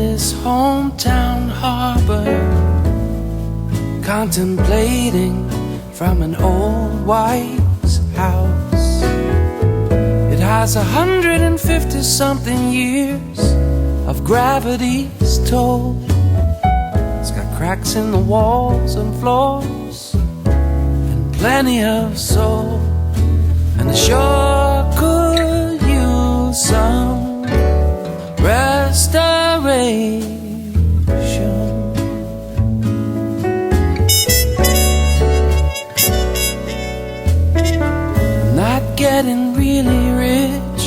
this hometown harbor, contemplating from an old white's house. It has 150-something years of gravity's toll. It's got cracks in the walls and floors and plenty of soul, and it sure could use some restoration. I'm not getting really rich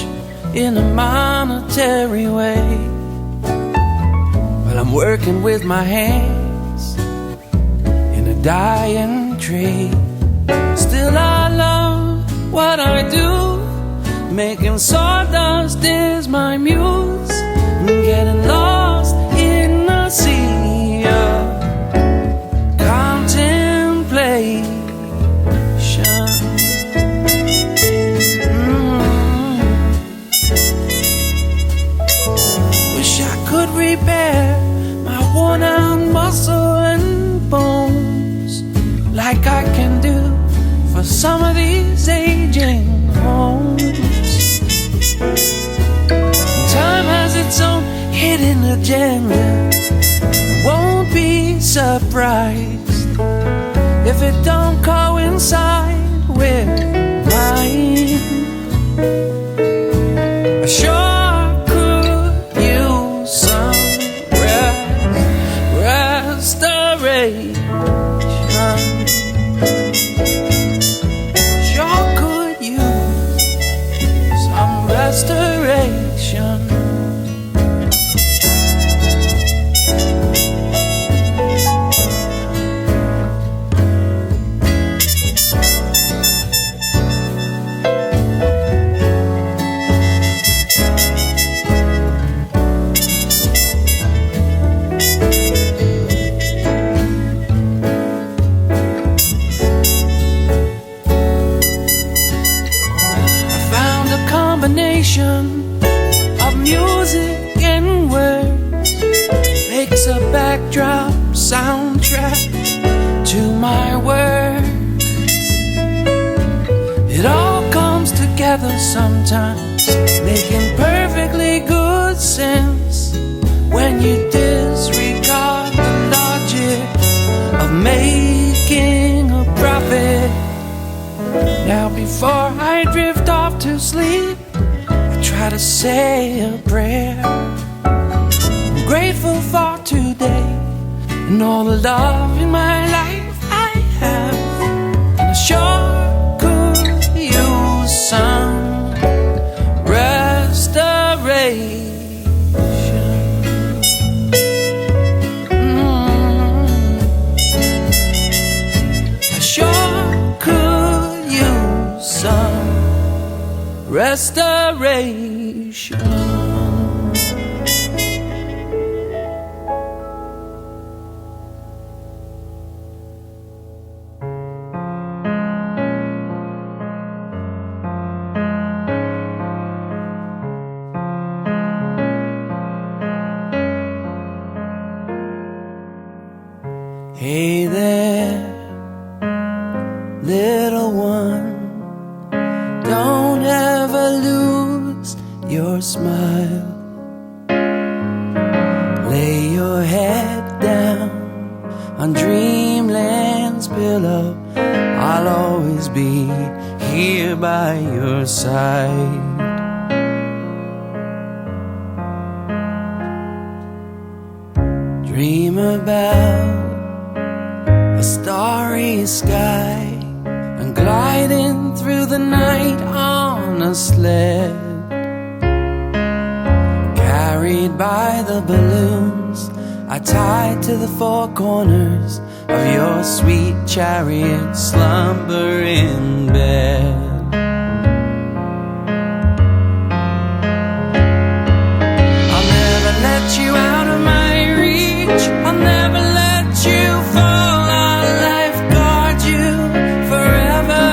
in a monetary way, but I'm working with my hands in a dying trade. Still I love what I do. Making sawdust is my muse, and getting lost in the sea of contemplation. Wish I could repair my worn-out muscle and bones, like I can do for some of these aging homes. Time has its own hidden agenda. Won't be surprised if it don't coincide with mine. I sure could use some restoration. Sure could use some restoration. Of music and words makes a backdrop soundtrack to my work. It all comes together sometimes, making perfectly good sense when you disregard the logic of making a profit. Now before I drift off to sleep, try to say a prayer. I'm grateful for today and all the love in my life I have, and I sure could use some restoration. I sure could use some restoration. Hey there, little one, don't ever lose your smile. Lay your head down on dreamland's pillow. I'll always be here by your side. Dream about a starry sky and gliding through the night on a sled, carried by the balloons I tied to the four corners of your sweet chariot, slumber in bed. I'll never let you out of my reach, I'll never let you fall, I'll lifeguard you forever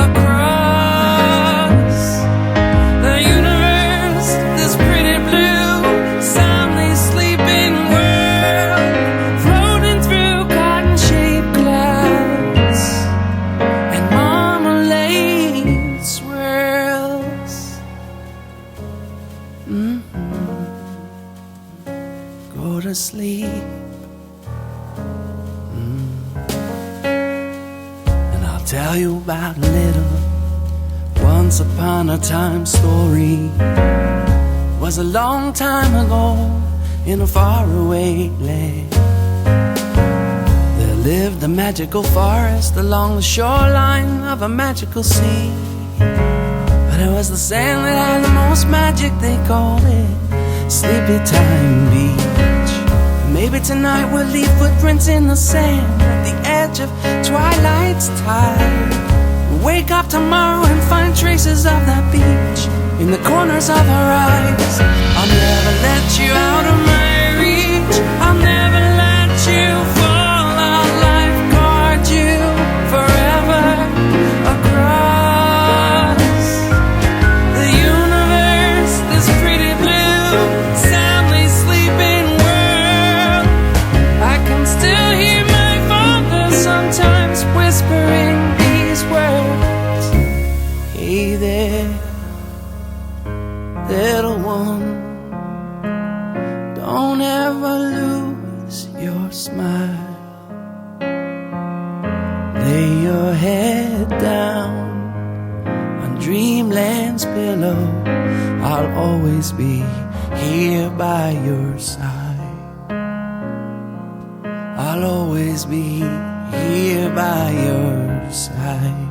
across the universe, this pretty blue, soundly sleeping go to sleep. And I'll tell you about a little once upon a time story. It was a long time ago in a faraway land. There lived a magical forest along the shoreline of a magical sea. But it was the sand that had the most magic, they called it Sleepy Time Beach. Maybe tonight we'll leave footprints in the sand at the edge of twilight's tide. We'll wake up tomorrow and find traces of that beach in the corners of our eyes. I'll never let you out of my reach. I'll never let you fall. I'll lifeguard you forever across the universe, this pretty blue, soundly sleeping world. I can still hear my father sometimes whispering these words. Hey there, little one, don't ever lose your smile. Lay your head down on dreamland's pillow. I'll always be here by your side. I'll always be here by your side.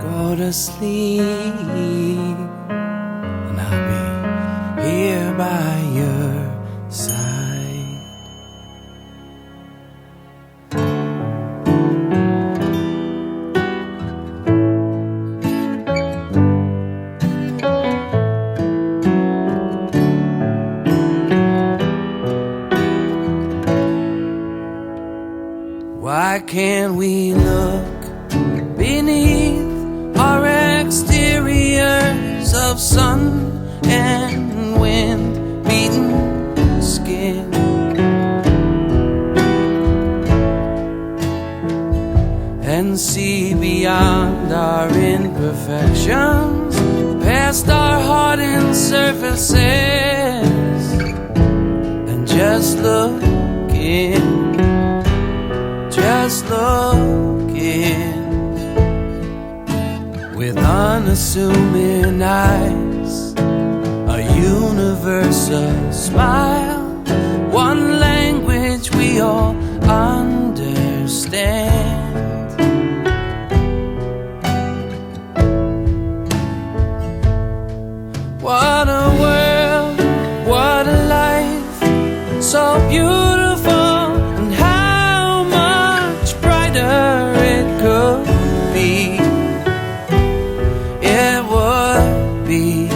Go to sleep, and I'll be here by your side. Why can't we look beneath our exteriors of sun and wind beaten skin, and see beyond our imperfections, past our hardened surfaces, and just look in, just look in with unassuming eyes, a universal smile, one language we all understand. What a world, what a life, so beautiful, and how much brighter it could be. It would be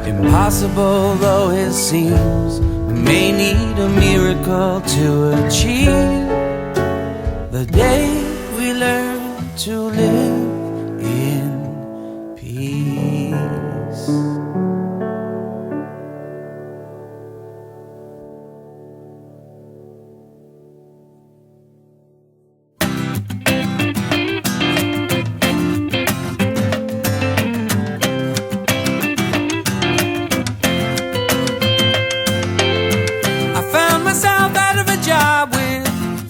impossible though it seems. We may need a miracle to achieve the day we learn to live in peace.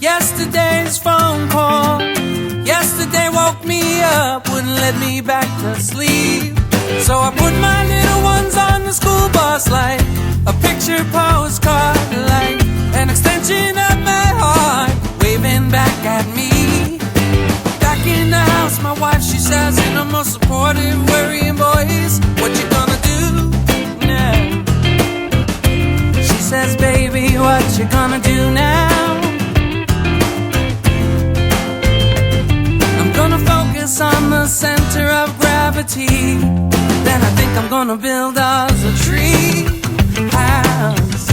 Yesterday's phone call, yesterday woke me up, wouldn't let me back to sleep. So I put my little ones on the school bus like a picture postcard, like an extension of my heart, waving back at me. Back in the house, my wife, she says in a most supportive, worrying voice, what you gonna do now? She says, baby, what you gonna do now? Gonna focus on the center of gravity. Then I think I'm gonna build us a tree house.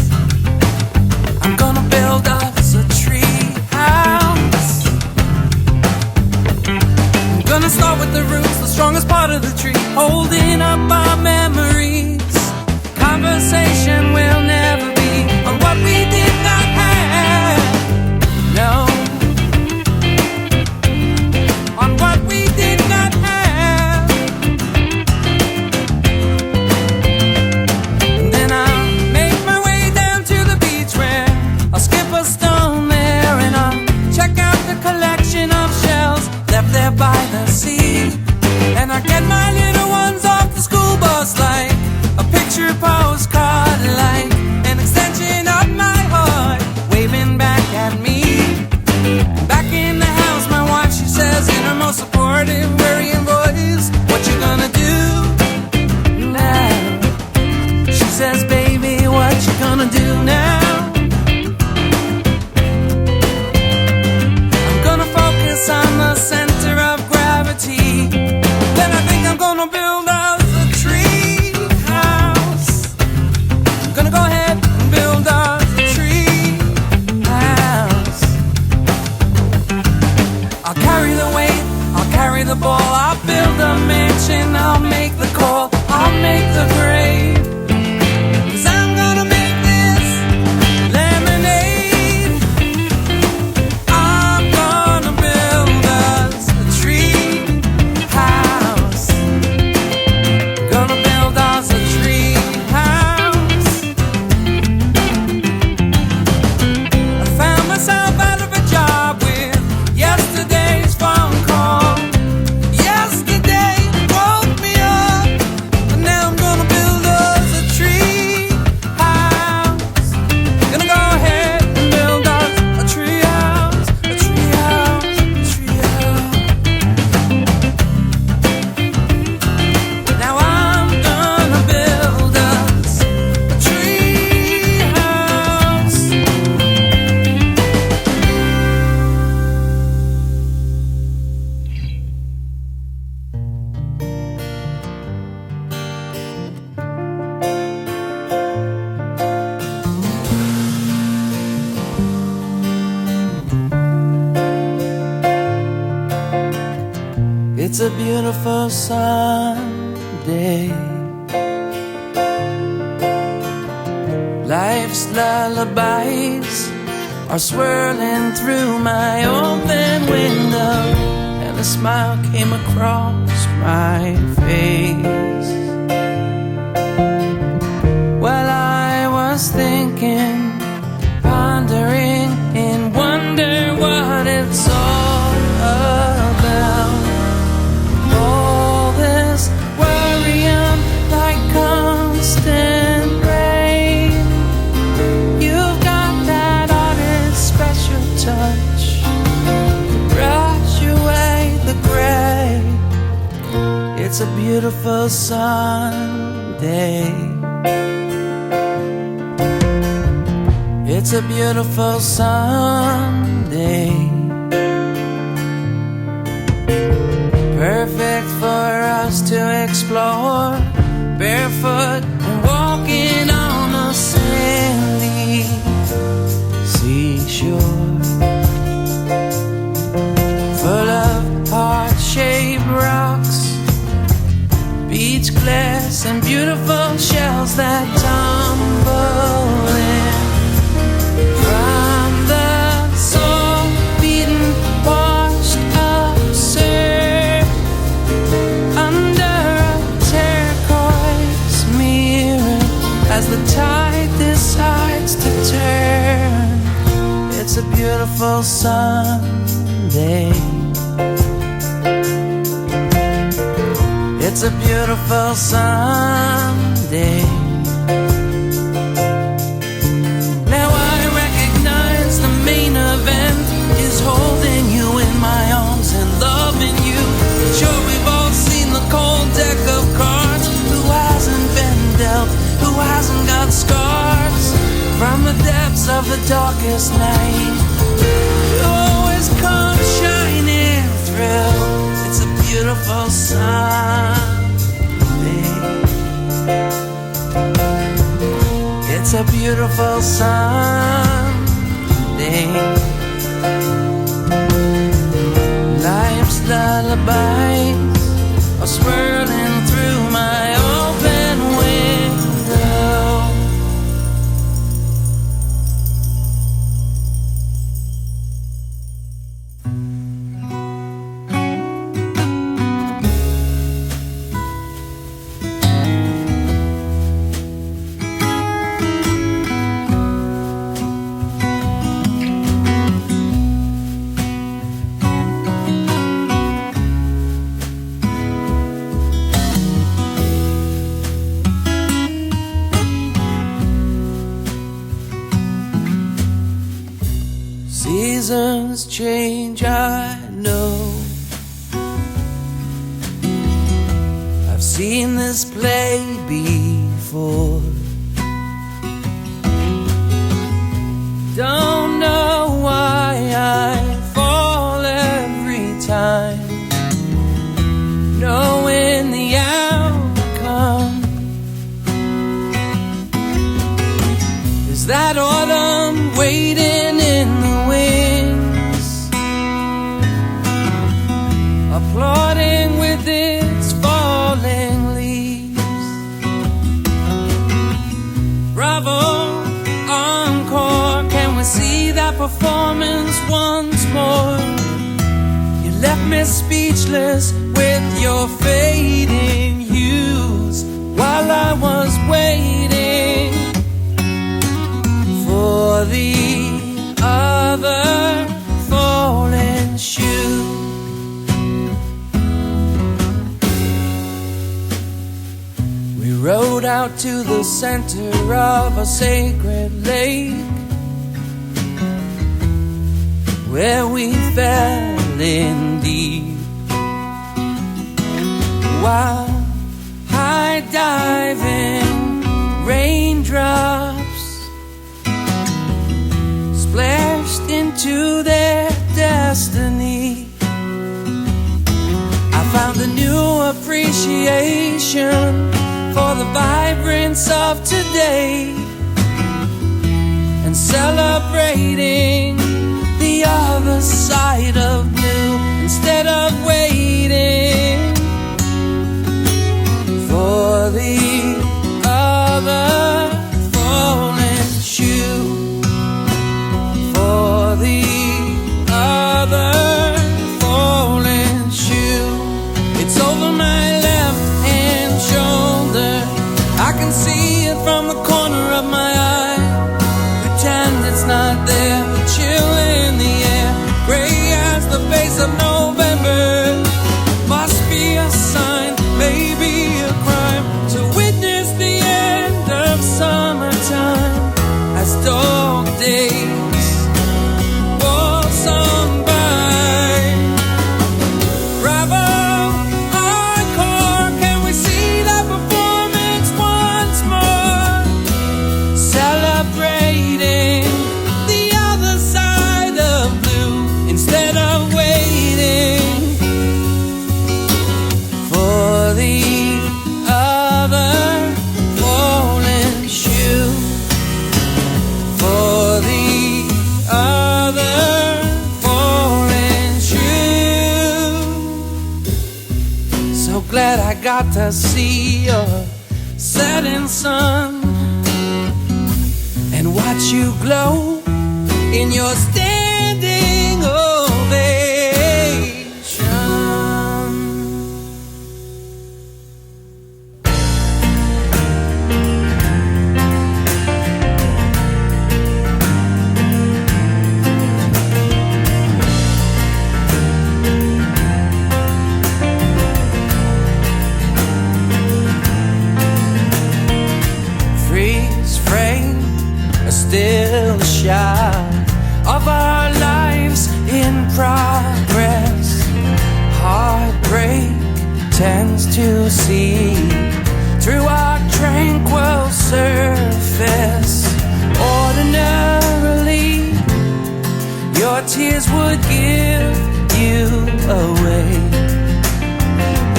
I'm gonna build us a tree house. I'm gonna start with the roots, the strongest part of the tree, holding up our memories. Conversation will never be on what we did not have. No. On what we did not have. It's a beautiful Sunday. Life's lullabies are swirling through my open window, and a smile came across my face. Well, I was thinking, pondering in wonder what it's all about. All this worrying like constant rain. You've got that honest special touch to brush away the gray. It's a beautiful Sunday. It's a beautiful Sunday, perfect for us to explore, barefoot and walking on a sandy seashore, full of heart-shaped rocks, beach glass and beautiful shells that tumble in. From the soul-beaten, washed-up surf, under a turquoise mirror, as the tide decides to turn. It's a beautiful Sunday. It's a beautiful Sunday. Holding you in my arms and loving you. Sure, we've all seen the cold deck of cards. Who hasn't been dealt? Who hasn't got scars from the depths of the darkest night? You always come shining through. It's a beautiful Sunday. It's a beautiful Sunday. Life's lullabies are swirling through my open window. Seasons change, I know. I've seen this play before. Don't know why I fall every time, knowing the outcome is that autumn waiting in the wings, applauding with its falling leaves. Bravo, encore, can we see that performance once more? You left me speechless with your fading hues while I was waiting for the other falling shoe. We rode out to the center of a sacred lake, where we fell in deep, while high diving raindrops splashed into their destiny. I found a new appreciation for the vibrance of today, and celebrating the other side of blue instead of waiting out to see your setting sun and watch you glow in your standing ovation. Still a shot of our lives in progress. Heartbreak tends to see through our tranquil surface. Ordinarily, your tears would give you away.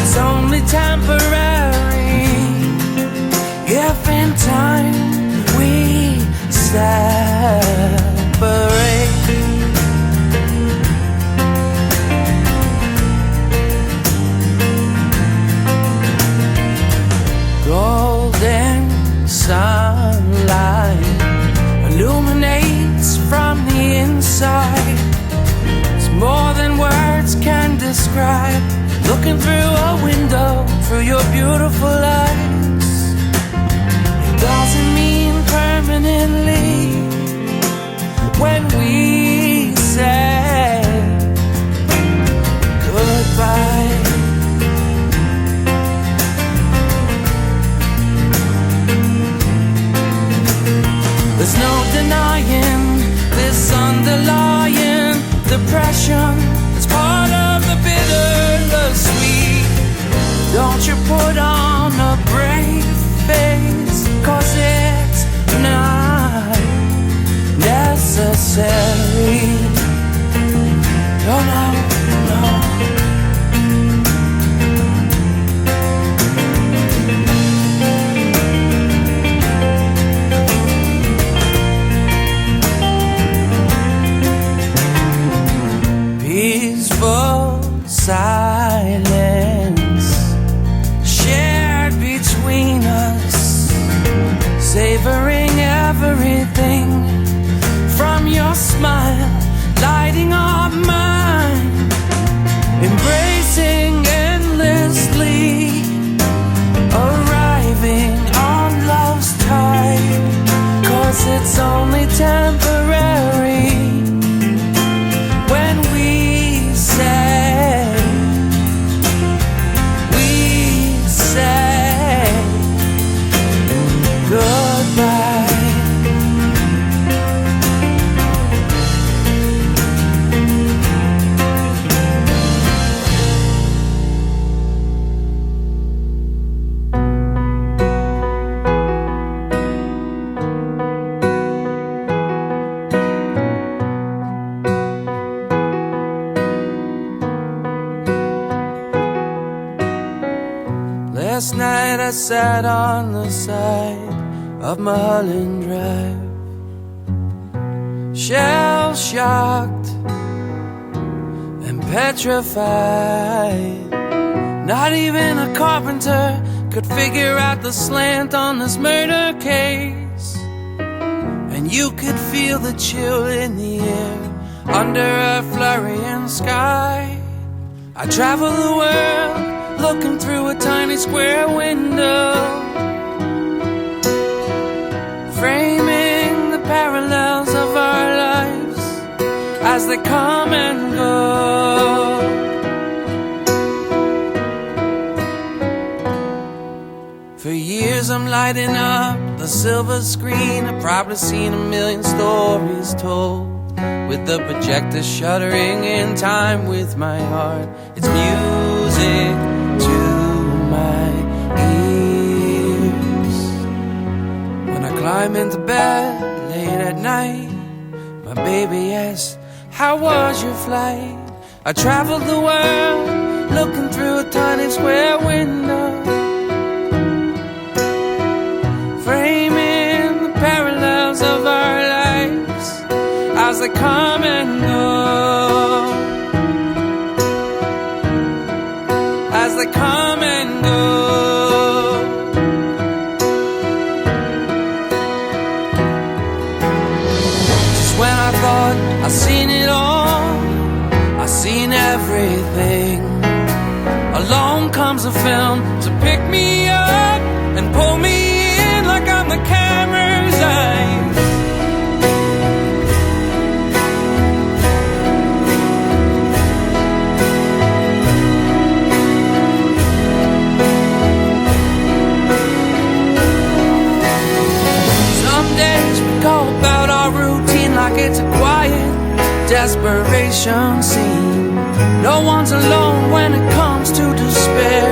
It's only temporary if in time we separate. Golden sunlight illuminates from the inside. It's more than words can describe. Looking through a window, through your beautiful eyes. It doesn't mean permanently when we say goodbye. There's no denying this underlying depression. It's part of the bittersweet. Don't you put on a brave face, 'cause it's not necessary. Oh no, no. Peaceful silence shared between us, savoring everything from your smile, lighting up mine, embracing endlessly, arriving on love's tide, 'cause it's only temporary when we say goodbye. Last night I sat on the side of Mulholland Drive, shell-shocked and petrified. Not even a carpenter could figure out the slant on this murder case. And you could feel the chill in the air under a flurrying sky. I travel the world looking through a tiny square window, framing the parallels of our lives as they come and go. For years I'm lighting up the silver screen. I've probably seen a million stories told, with the projector shuddering in time with my heart. It's music to my ears. When I climb into bed late at night, my baby asks, how was your flight? I traveled the world looking through a tiny square window, framing the parallels of our lives as they come and go, as they come and go. desperation scene. No one's alone when it comes to despair.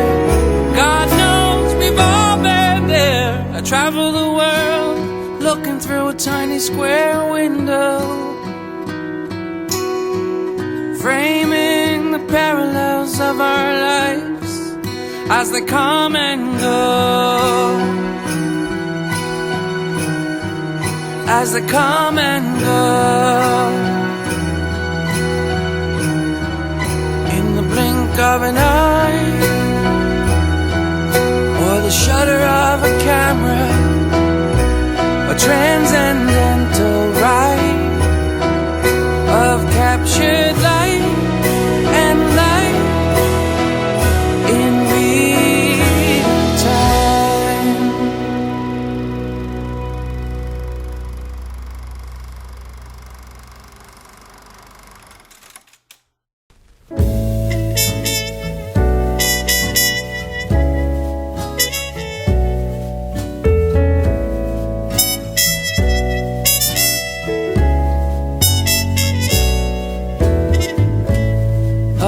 God knows we've all been there. I travel the world looking through a tiny square window, framing the parallels of our lives as they come and go, as they come and go. In the blink of an eye, or the shutter of a camera, a transcendental ride of captured light and light in real time.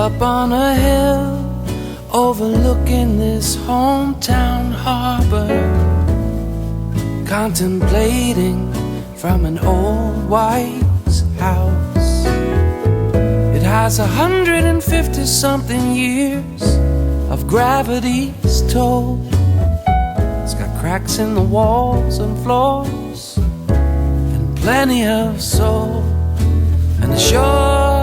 Up on a hill overlooking this hometown harbor, contemplating from an old white house. It has 150-something years of gravity's toll. It's got cracks in the walls and floors and plenty of soul, and the shore